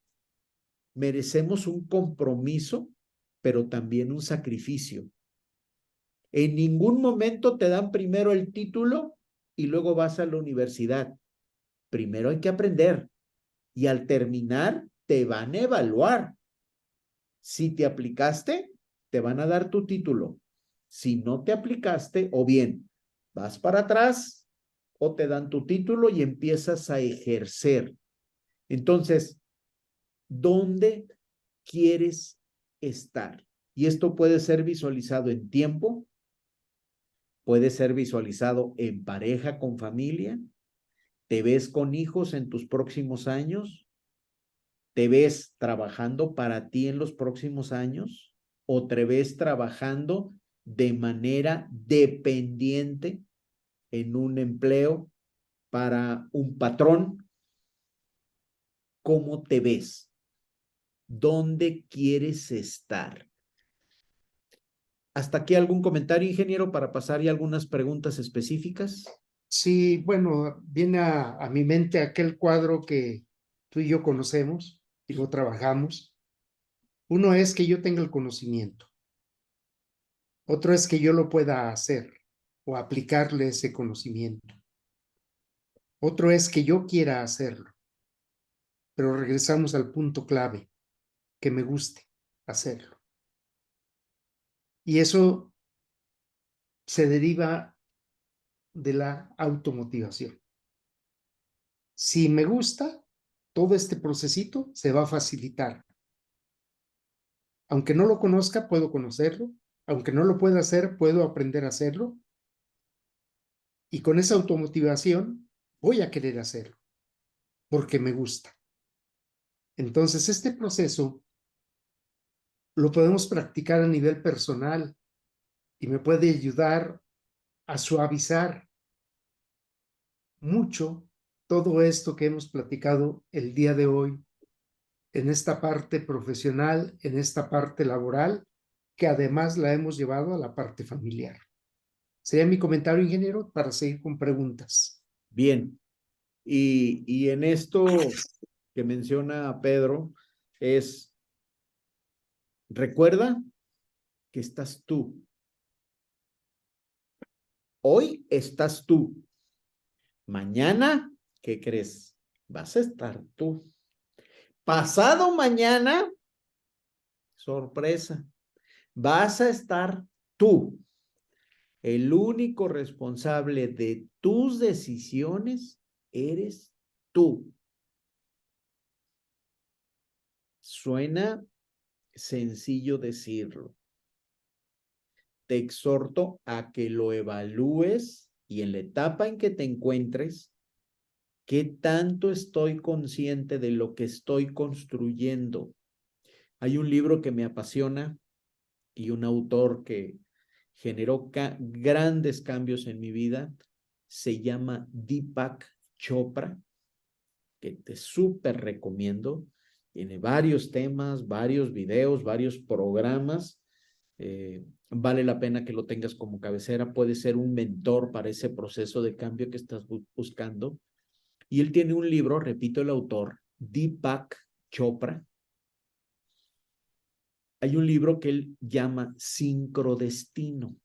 Speaker 1: merecemos un compromiso, pero también un sacrificio. En ningún momento te dan primero el título y luego vas a la universidad. Primero hay que aprender y al terminar te van a evaluar. Si te aplicaste, te van a dar tu título. Si no te aplicaste, o bien vas para atrás o te dan tu título y empiezas a ejercer. Entonces, ¿dónde quieres estar? Y esto puede ser visualizado en tiempo, puede ser visualizado en pareja, con familia. ¿Te ves con hijos en tus próximos años? ¿Te ves trabajando para ti en los próximos años? ¿O te ves trabajando de manera dependiente en un empleo para un patrón? ¿Cómo te ves? ¿Dónde quieres estar? ¿Hasta aquí algún comentario, ingeniero, para pasar ya algunas preguntas específicas?
Speaker 2: Sí, bueno, viene a mi mente aquel cuadro que tú y yo conocemos y lo trabajamos. Uno es que yo tenga el conocimiento, otro es que yo lo pueda hacer o aplicarle ese conocimiento. Otro es que yo quiera hacerlo, pero regresamos al punto clave, que me guste hacerlo. Y eso se deriva de la automotivación. Si me gusta, todo este procesito se va a facilitar. Aunque no lo conozca, puedo conocerlo. Aunque no lo pueda hacer, puedo aprender a hacerlo. Y con esa automotivación voy a querer hacerlo, porque me gusta. Entonces, este proceso lo podemos practicar a nivel personal y me puede ayudar a suavizar mucho todo esto que hemos platicado el día de hoy en esta parte profesional, en esta parte laboral, que además la hemos llevado a la parte familiar. Sería mi comentario, ingeniero, para seguir con preguntas.
Speaker 1: Bien. Y en esto que menciona Pedro es, recuerda que estás tú. Hoy estás tú. Mañana, ¿qué crees? Vas a estar tú. Pasado mañana, sorpresa, vas a estar tú. El único responsable de tus decisiones eres tú. Suena sencillo decirlo. Te exhorto a que lo evalúes y en la etapa en que te encuentres, ¿qué tanto estoy consciente de lo que estoy construyendo? Hay un libro que me apasiona y un autor que generó grandes cambios en mi vida. Se llama Deepak Chopra, que te súper recomiendo. Tiene varios temas, varios videos, varios programas. Vale la pena que lo tengas como cabecera. Puede ser un mentor para ese proceso de cambio que estás buscando. Y él tiene un libro, repito el autor, Deepak Chopra. Hay un libro que él llama Sincrodestino.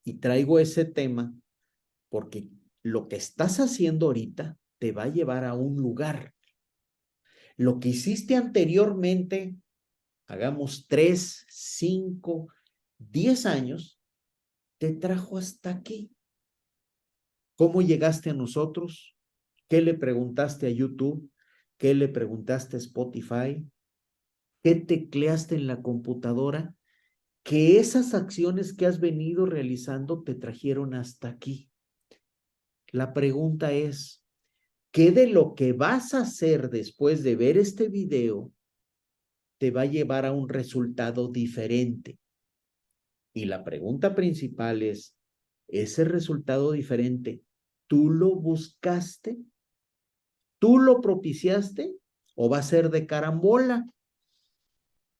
Speaker 1: Y traigo ese tema porque lo que estás haciendo ahorita te va a llevar a un lugar. Lo que hiciste anteriormente, hagamos 3, 5, 10 años, te trajo hasta aquí. ¿Cómo llegaste a nosotros? ¿Qué le preguntaste a YouTube? ¿Qué le preguntaste a Spotify? ¿Qué tecleaste en la computadora? Que esas acciones que has venido realizando te trajeron hasta aquí. La pregunta es, ¿qué de lo que vas a hacer después de ver este video te va a llevar a un resultado diferente? Y la pregunta principal es, ¿ese resultado diferente, tú lo buscaste? ¿Tú lo propiciaste? ¿O va a ser de carambola?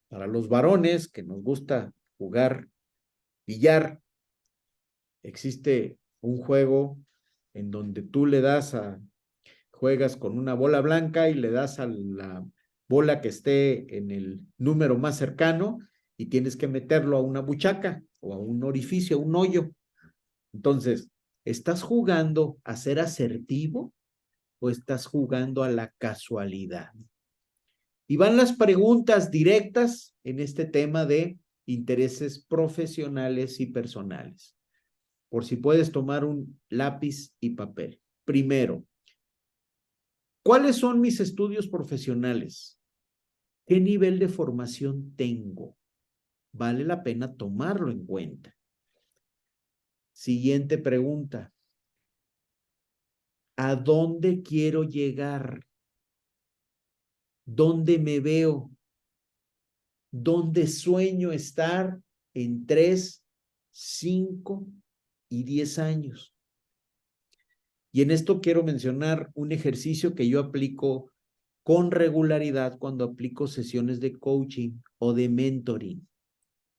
Speaker 1: Para los varones que nos gusta jugar billar, existe un juego en donde tú juegas con una bola blanca y le das a la bola que esté en el número más cercano y tienes que meterlo a una buchaca o a un orificio, a un hoyo. Entonces, ¿estás jugando a ser asertivo o estás jugando a la casualidad? Y van las preguntas directas en este tema de intereses profesionales y personales. Por si puedes tomar un lápiz y papel. Primero, ¿cuáles son mis estudios profesionales? ¿Qué nivel de formación tengo? Vale la pena tomarlo en cuenta. Siguiente pregunta. ¿A dónde quiero llegar? ¿Dónde me veo? ¿Dónde sueño estar en 3, 5 y 10 años? Y en esto quiero mencionar un ejercicio que yo aplico con regularidad cuando aplico sesiones de coaching o de mentoring.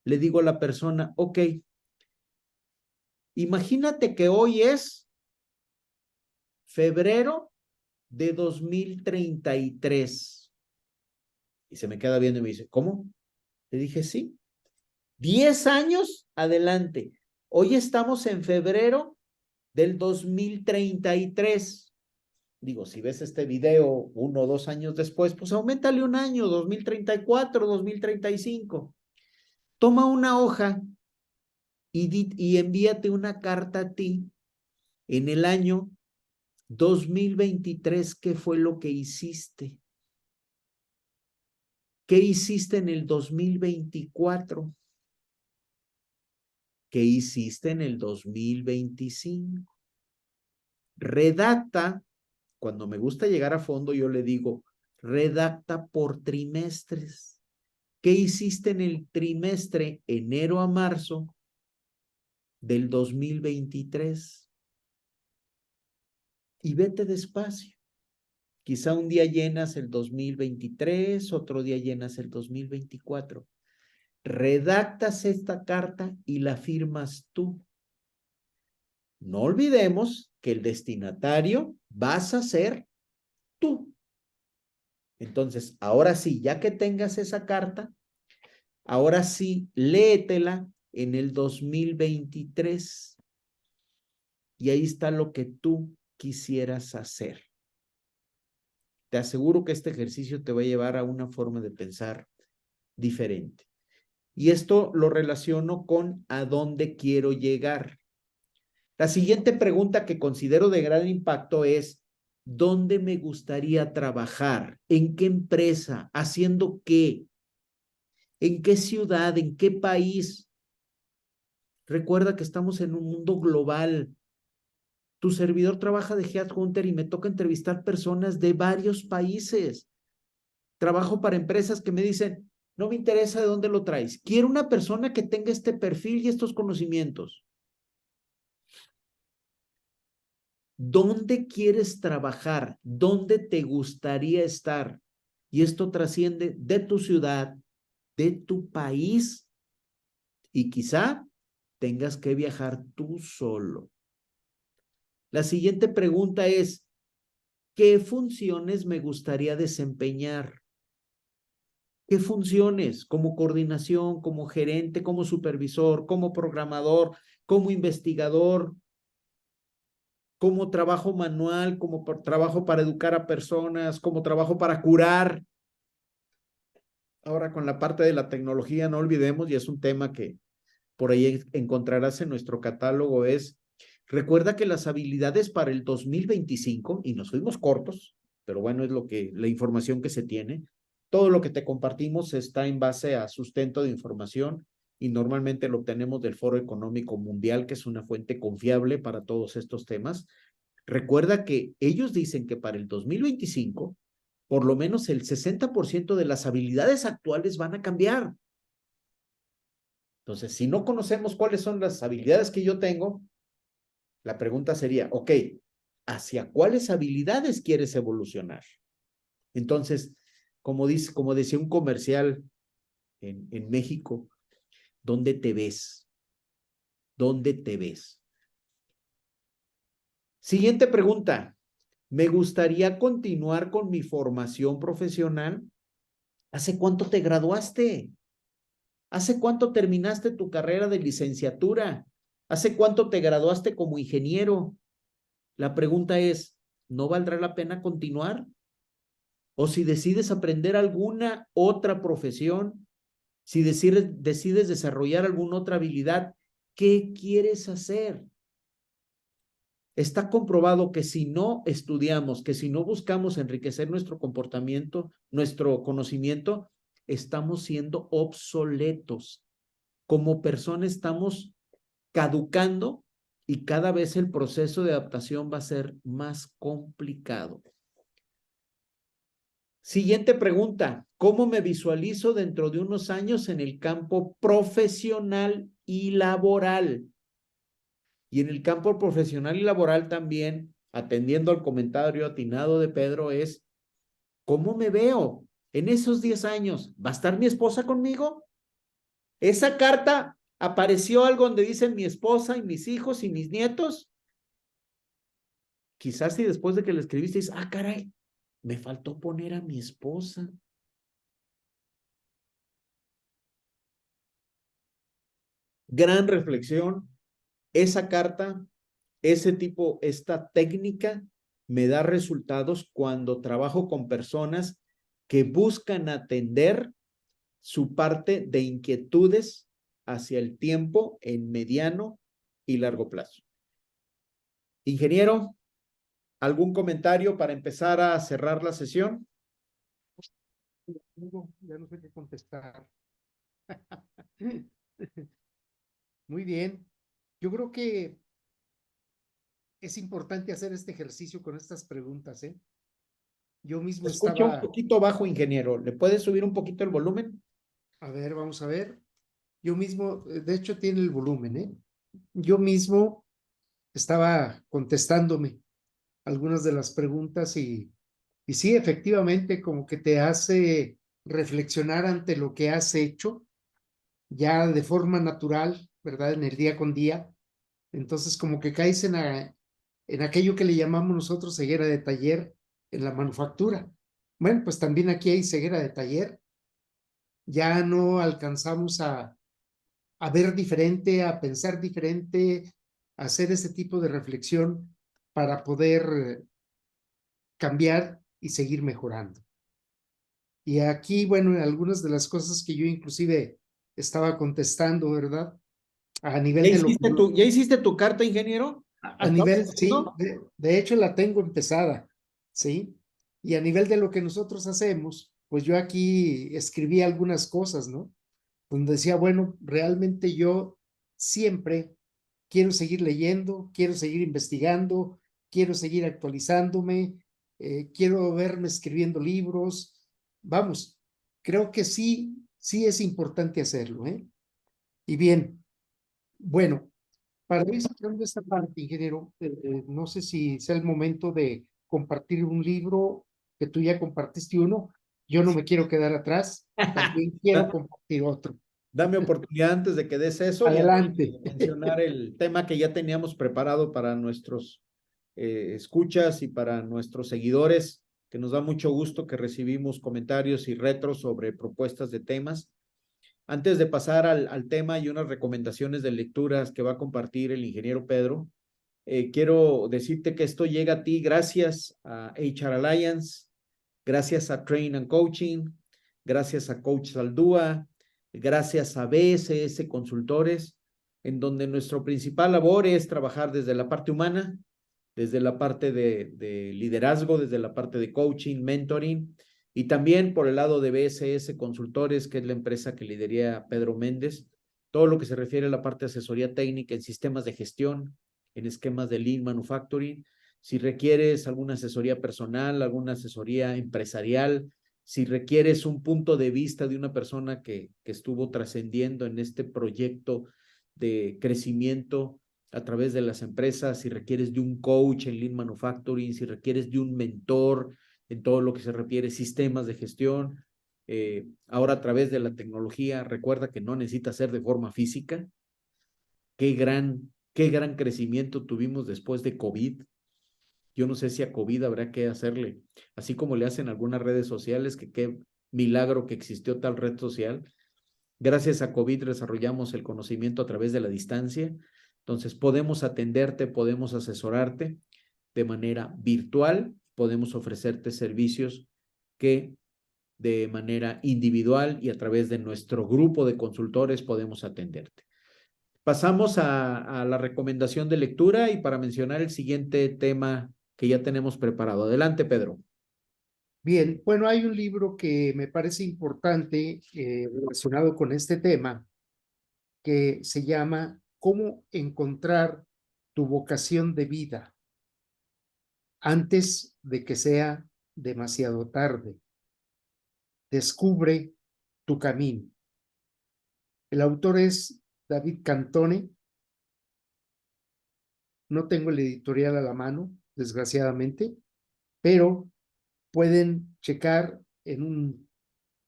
Speaker 1: le digo a la persona, ok, imagínate que hoy es febrero de 2033. Y se me queda viendo y me dice, ¿cómo? Le dije, sí. 10 años adelante. Hoy estamos en febrero del 2033. Digo, si ves este video 1 o 2 años después, pues auméntale un año, 2034, 2035. Toma una hoja y envíate una carta a ti en el año 2023. ¿Qué fue lo que hiciste? ¿Qué hiciste en el 2024? ¿Qué hiciste en el 2025? Redacta, cuando me gusta llegar a fondo, yo le digo, redacta por trimestres. ¿Qué hiciste en el trimestre enero a marzo del 2023? Y vete despacio. Quizá un día llenas el 2023, otro día llenas el 2024. Redactas esta carta y la firmas tú. No olvidemos que el destinatario vas a ser tú. Entonces, ahora sí, ya que tengas esa carta, ahora sí, léetela en el 2023. Y ahí está lo que tú quisieras hacer. Te aseguro que este ejercicio te va a llevar a una forma de pensar diferente. Y esto lo relaciono con a dónde quiero llegar. La siguiente pregunta que considero de gran impacto es, ¿dónde me gustaría trabajar? ¿En qué empresa? ¿Haciendo qué? ¿En qué ciudad? ¿En qué país? Recuerda que estamos en un mundo global. Tu servidor trabaja de headhunter y me toca entrevistar personas de varios países. Trabajo para empresas que me dicen, no me interesa de dónde lo traes. Quiero una persona que tenga este perfil y estos conocimientos. ¿Dónde quieres trabajar? ¿Dónde te gustaría estar? Y esto trasciende de tu ciudad, de tu país y quizá tengas que viajar tú solo. La siguiente pregunta es, ¿qué funciones me gustaría desempeñar? ¿Qué funciones? Como coordinación, como gerente, como supervisor, como programador, como investigador, como trabajo manual, como trabajo para educar a personas, como trabajo para curar. Ahora con la parte de la tecnología, no olvidemos, y es un tema que por ahí encontrarás en nuestro catálogo, es, recuerda que las habilidades para el 2025, y nos fuimos cortos, pero bueno, es la información que se tiene, todo lo que te compartimos está en base a sustento de información y normalmente lo obtenemos del Foro Económico Mundial, que es una fuente confiable para todos estos temas. Recuerda que ellos dicen que para el 2025, por lo menos el 60% de las habilidades actuales van a cambiar. Entonces, si no conocemos cuáles son las habilidades que yo tengo, la pregunta sería, ok, ¿hacia cuáles habilidades quieres evolucionar? Entonces, como decía un comercial en México, ¿dónde te ves? ¿Dónde te ves? Siguiente pregunta. ¿Me gustaría continuar con mi formación profesional? ¿Hace cuánto te graduaste? ¿Hace cuánto terminaste tu carrera de licenciatura? ¿Hace cuánto te graduaste como ingeniero? La pregunta es, ¿no valdrá la pena continuar? O si decides aprender alguna otra profesión, si decides desarrollar alguna otra habilidad, ¿qué quieres hacer? Está comprobado que si no estudiamos, que si no buscamos enriquecer nuestro comportamiento, nuestro conocimiento, estamos siendo obsoletos. Como persona estamos caducando y cada vez el proceso de adaptación va a ser más complicado. Siguiente pregunta, ¿cómo me visualizo dentro de unos años en el campo profesional y laboral? Y en el campo profesional y laboral también, atendiendo al comentario atinado de Pedro, es, ¿cómo me veo en esos 10 años? ¿Va a estar mi esposa conmigo? Esa carta apareció algo donde dicen mi esposa y mis hijos y mis nietos. Quizás si después de que le escribiste dices, ah, caray, me faltó poner a mi esposa. Gran reflexión. Esa carta, esta técnica me da resultados cuando trabajo con personas que buscan atender su parte de inquietudes hacia el tiempo en mediano y largo plazo. Ingeniero, ¿algún comentario para empezar a cerrar la sesión?
Speaker 2: Ya no sé qué contestar. Muy bien. Yo creo que es importante hacer este ejercicio con estas preguntas, ¿eh? Yo mismo
Speaker 1: Escucha un
Speaker 2: estaba,
Speaker 1: poquito bajo, ingeniero. ¿Le puedes subir un poquito el volumen?
Speaker 2: a ver, vamos a ver. Yo mismo, de hecho, tiene el volumen, ¿eh? Yo mismo estaba contestándome algunas de las preguntas y sí, efectivamente, como que te hace reflexionar ante lo que has hecho ya de forma natural, ¿verdad? En el día con día. Entonces, como que caes en aquello que le llamamos nosotros ceguera de taller en la manufactura. Bueno, pues también aquí hay ceguera de taller. Ya no alcanzamos a ver diferente, a pensar diferente, a hacer ese tipo de reflexión para poder cambiar y seguir mejorando. Y aquí, bueno, algunas de las cosas que yo inclusive estaba contestando, ¿verdad? A nivel de lo que
Speaker 1: ¿Ya hiciste tu carta, ingeniero? ¿La
Speaker 2: a
Speaker 1: estamos
Speaker 2: nivel, sí,
Speaker 1: haciendo?
Speaker 2: de hecho la tengo empezada, ¿sí? Y a nivel de lo que nosotros hacemos, pues yo aquí escribí algunas cosas, ¿no? Donde decía, bueno, realmente yo siempre quiero seguir leyendo, quiero seguir investigando, quiero seguir actualizándome, quiero verme escribiendo libros. Vamos, creo que sí, sí es importante hacerlo, ¿eh? Y bien, bueno, para ir cerrando esta parte, ingeniero, no sé si sea el momento de compartir un libro que tú ya compartiste uno. Yo no me quiero quedar atrás, también quiero compartir otro.
Speaker 1: Dame oportunidad antes de que des eso y antes
Speaker 2: Adelante.
Speaker 1: de mencionar el tema que ya teníamos preparado para nuestros escuchas y para nuestros seguidores, que nos da mucho gusto que recibimos comentarios y retros sobre propuestas de temas. Antes de pasar al tema y unas recomendaciones de lecturas que va a compartir el ingeniero Pedro, quiero decirte que esto llega a ti gracias a HR Alliance, gracias a Train and Coaching, gracias a Coach Saldúa, gracias a BSS Consultores, en donde nuestro principal labor es trabajar desde la parte humana, desde la parte de liderazgo, desde la parte de coaching, mentoring, y también por el lado de BSS Consultores, que es la empresa que lidera Pedro Méndez, todo lo que se refiere a la parte de asesoría técnica en sistemas de gestión, en esquemas de Lean Manufacturing. Si requieres alguna asesoría personal, alguna asesoría empresarial, si requieres un punto de vista de una persona que estuvo trascendiendo en este proyecto de crecimiento a través de las empresas, si requieres de un coach en Lean Manufacturing, si requieres de un mentor en todo lo que se refiere a sistemas de gestión, ahora a través de la tecnología, recuerda que no necesita ser de forma física. Qué gran crecimiento tuvimos después de COVID. Yo no sé si a COVID habrá que hacerle, así como le hacen algunas redes sociales, que qué milagro que existió tal red social. Gracias a COVID desarrollamos el conocimiento a través de la distancia. Entonces podemos atenderte, podemos asesorarte de manera virtual, podemos ofrecerte servicios que de manera individual y a través de nuestro grupo de consultores podemos atenderte. Pasamos a la recomendación de lectura y para mencionar el siguiente tema que ya tenemos preparado. Adelante, Pedro.
Speaker 2: Bien, bueno, hay un libro que me parece importante relacionado con este tema que se llama ¿Cómo encontrar tu vocación de vida antes de que sea demasiado tarde? Descubre tu camino. El autor es David Cantone. No tengo el editorial a la mano, desgraciadamente, pero pueden checar en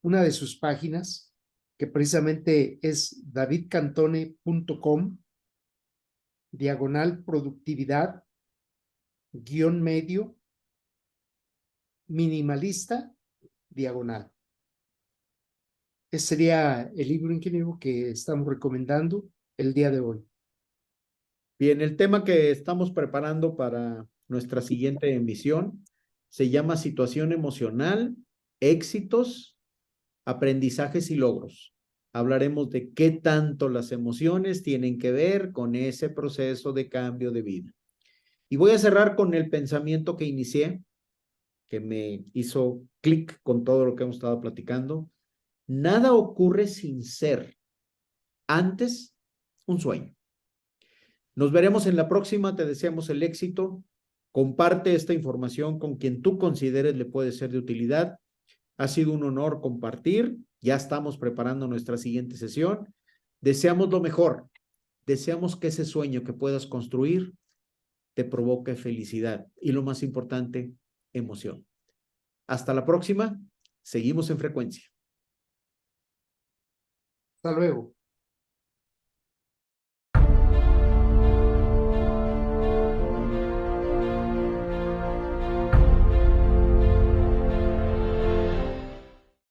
Speaker 2: una de sus páginas que precisamente es davidcantone.com/productividad -medio minimalista /. Ese sería el libro, ingeniero, que estamos recomendando el día de hoy.
Speaker 1: Bien, el tema que estamos preparando para nuestra siguiente emisión se llama Situación emocional, éxitos, aprendizajes y logros. Hablaremos de qué tanto las emociones tienen que ver con ese proceso de cambio de vida. Y voy a cerrar con el pensamiento que inicié, que me hizo clic con todo lo que hemos estado platicando. Nada ocurre sin ser antes un sueño. Nos veremos en la próxima. Te deseamos el éxito. Comparte esta información con quien tú consideres le puede ser de utilidad. Ha sido un honor compartir. Ya estamos preparando nuestra siguiente sesión. Deseamos lo mejor. Deseamos que ese sueño que puedas construir te provoque felicidad y, lo más importante, emoción. Hasta la próxima. Seguimos en frecuencia.
Speaker 2: Hasta luego.